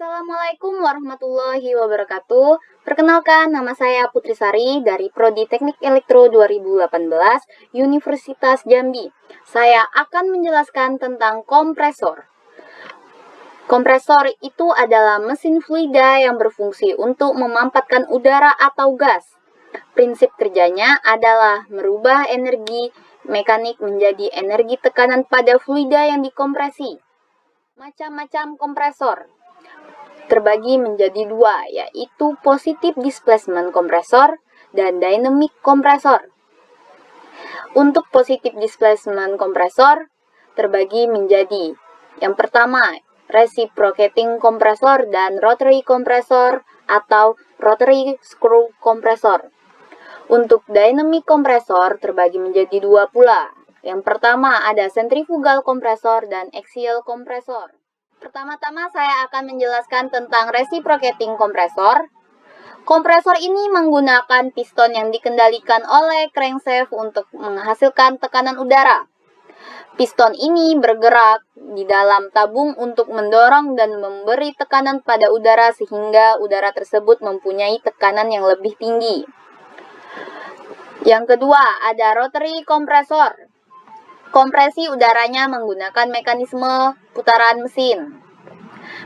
Assalamualaikum warahmatullahi wabarakatuh. Perkenalkan, nama saya Putri Sari dari Prodi Teknik Elektro 2018 Universitas Jambi. Saya akan menjelaskan tentang kompresor. Kompresor itu adalah mesin fluida yang berfungsi untuk memampatkan udara atau gas. Prinsip kerjanya adalah merubah energi mekanik menjadi energi tekanan pada fluida yang dikompresi. Macam-macam kompresor terbagi menjadi dua, yaitu positive displacement kompresor dan dynamic kompresor. Untuk positive displacement kompresor terbagi menjadi yang pertama, reciprocating kompresor dan rotary kompresor atau rotary screw kompresor. Untuk dynamic kompresor terbagi menjadi dua pula. Yang pertama ada centrifugal kompresor dan axial kompresor. Pertama-tama saya akan menjelaskan tentang reciprocating kompresor. Kompresor ini menggunakan piston yang dikendalikan oleh crankshaft untuk menghasilkan tekanan udara. Piston ini bergerak di dalam tabung untuk mendorong dan memberi tekanan pada udara sehingga udara tersebut mempunyai tekanan yang lebih tinggi. Yang kedua, ada rotary kompresor. Kompresi udaranya menggunakan mekanisme putaran mesin.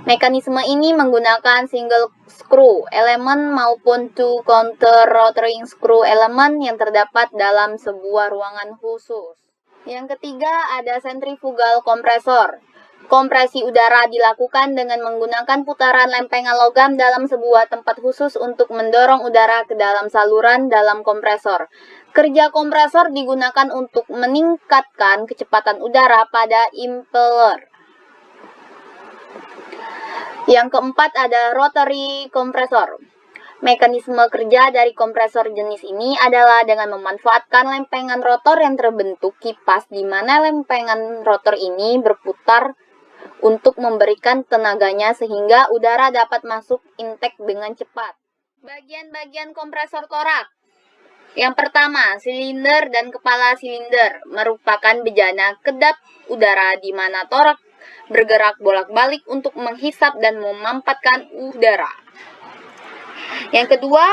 Mekanisme ini menggunakan single screw element maupun two counter rotating screw element yang terdapat dalam sebuah ruangan khusus. Yang ketiga ada centrifugal kompresor. Kompresi udara dilakukan dengan menggunakan putaran lempengan logam dalam sebuah tempat khusus untuk mendorong udara ke dalam saluran dalam kompresor. Kerja kompresor digunakan untuk meningkatkan kecepatan udara pada impeller. Yang keempat ada rotary kompresor. Mekanisme kerja dari kompresor jenis ini adalah dengan memanfaatkan lempengan rotor yang terbentuk kipas di mana lempengan rotor ini berputar untuk memberikan tenaganya sehingga udara dapat masuk intake dengan cepat. Bagian-bagian kompresor torak. Yang pertama, silinder dan kepala silinder merupakan bejana kedap udara di mana torak bergerak bolak-balik untuk menghisap dan memampatkan udara. Yang kedua,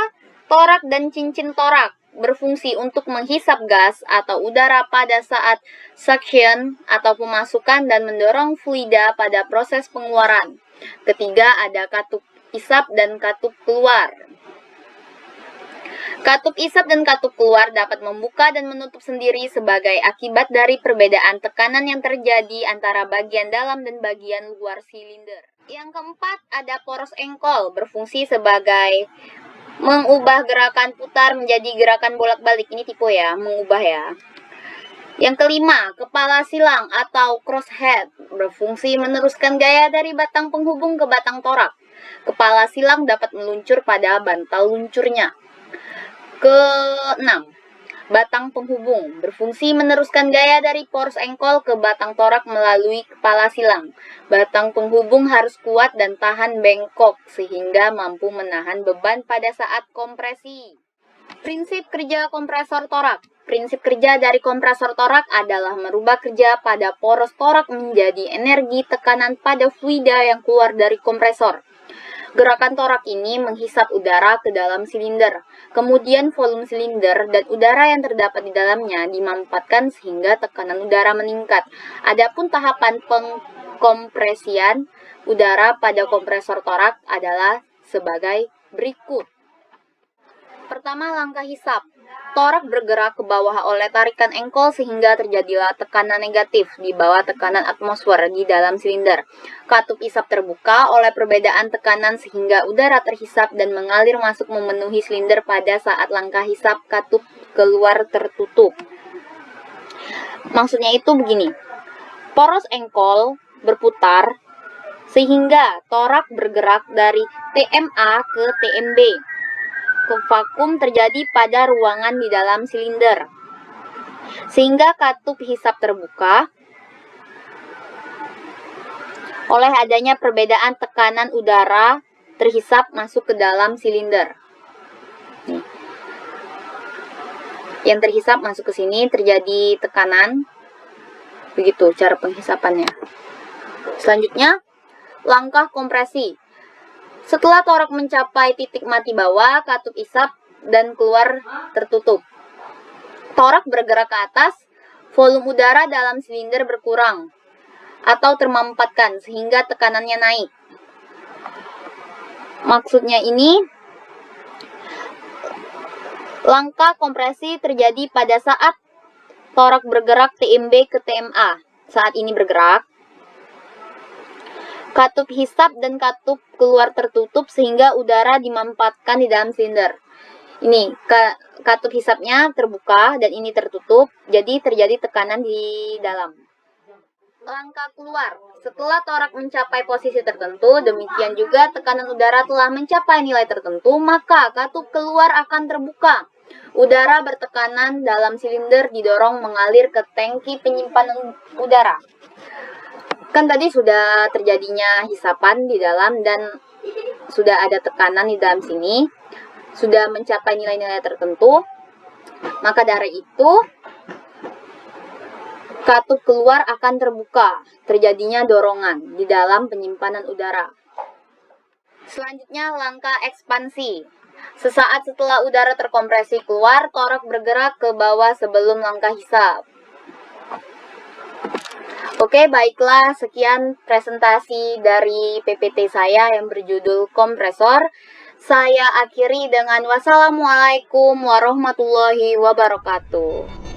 torak dan cincin torak berfungsi untuk menghisap gas atau udara pada saat suction atau pemasukan dan mendorong fluida pada proses pengeluaran. Ketiga, ada katup isap dan katup keluar. Katup isap dan katup keluar dapat membuka dan menutup sendiri sebagai akibat dari perbedaan tekanan yang terjadi antara bagian dalam dan bagian luar silinder. Yang keempat, ada poros engkol berfungsi sebagai mengubah gerakan putar menjadi gerakan bolak-balik. Ini tipe mengubah Yang kelima, kepala silang atau crosshead berfungsi meneruskan gaya dari batang penghubung ke batang torak. Kepala silang dapat meluncur pada bantal luncurnya. Keenam, batang penghubung berfungsi meneruskan gaya dari poros engkol ke batang torak melalui kepala silang. Batang penghubung harus kuat dan tahan bengkok sehingga mampu menahan beban pada saat kompresi. Prinsip kerja kompresor torak. Prinsip kerja dari kompresor torak adalah merubah kerja pada poros torak menjadi energi tekanan pada fluida yang keluar dari kompresor. Gerakan torak ini menghisap udara ke dalam silinder. Kemudian volume silinder dan udara yang terdapat di dalamnya dimampatkan sehingga tekanan udara meningkat. Adapun tahapan pengkompresian udara pada kompresor torak adalah sebagai berikut. Pertama, langkah hisap. Torak bergerak ke bawah oleh tarikan engkol sehingga terjadilah tekanan negatif di bawah tekanan atmosfer di dalam silinder. Katup isap terbuka oleh perbedaan tekanan sehingga udara terhisap dan mengalir masuk memenuhi silinder pada saat langkah hisap katup keluar tertutup. Maksudnya itu begini. Poros engkol berputar sehingga torak bergerak dari TMA ke TMB. Vakum terjadi pada ruangan di dalam silinder sehingga katup hisap terbuka oleh adanya perbedaan tekanan udara terhisap masuk ke dalam silinder. Yang terhisap masuk ke sini terjadi tekanan. Begitu cara penghisapannya. Selanjutnya, langkah kompresi. Setelah torak mencapai titik mati bawah, katup isap dan keluar tertutup. Torak bergerak ke atas, volume udara dalam silinder berkurang atau termampatkan sehingga tekanannya naik. Maksudnya ini, langkah kompresi terjadi pada saat torak bergerak TMB ke TMA. Saat ini bergerak, katup hisap dan katup keluar tertutup sehingga udara dimampatkan di dalam silinder. Ini katup hisapnya terbuka dan ini tertutup, jadi terjadi tekanan di dalam. Langkah keluar. Setelah torak mencapai posisi tertentu, demikian juga tekanan udara telah mencapai nilai tertentu, maka katup keluar akan terbuka. Udara bertekanan dalam silinder didorong mengalir ke tangki penyimpanan udara. Kan tadi sudah terjadinya hisapan di dalam dan sudah ada tekanan di dalam sini, sudah mencapai nilai-nilai tertentu, maka dari itu katup keluar akan terbuka, terjadinya dorongan di dalam penyimpanan udara. Selanjutnya langkah ekspansi. Sesaat setelah udara terkompresi keluar, torak bergerak ke bawah sebelum langkah hisap. Oke, baiklah, sekian presentasi dari PPT saya yang berjudul kompresor. Saya akhiri dengan wassalamualaikum warahmatullahi wabarakatuh.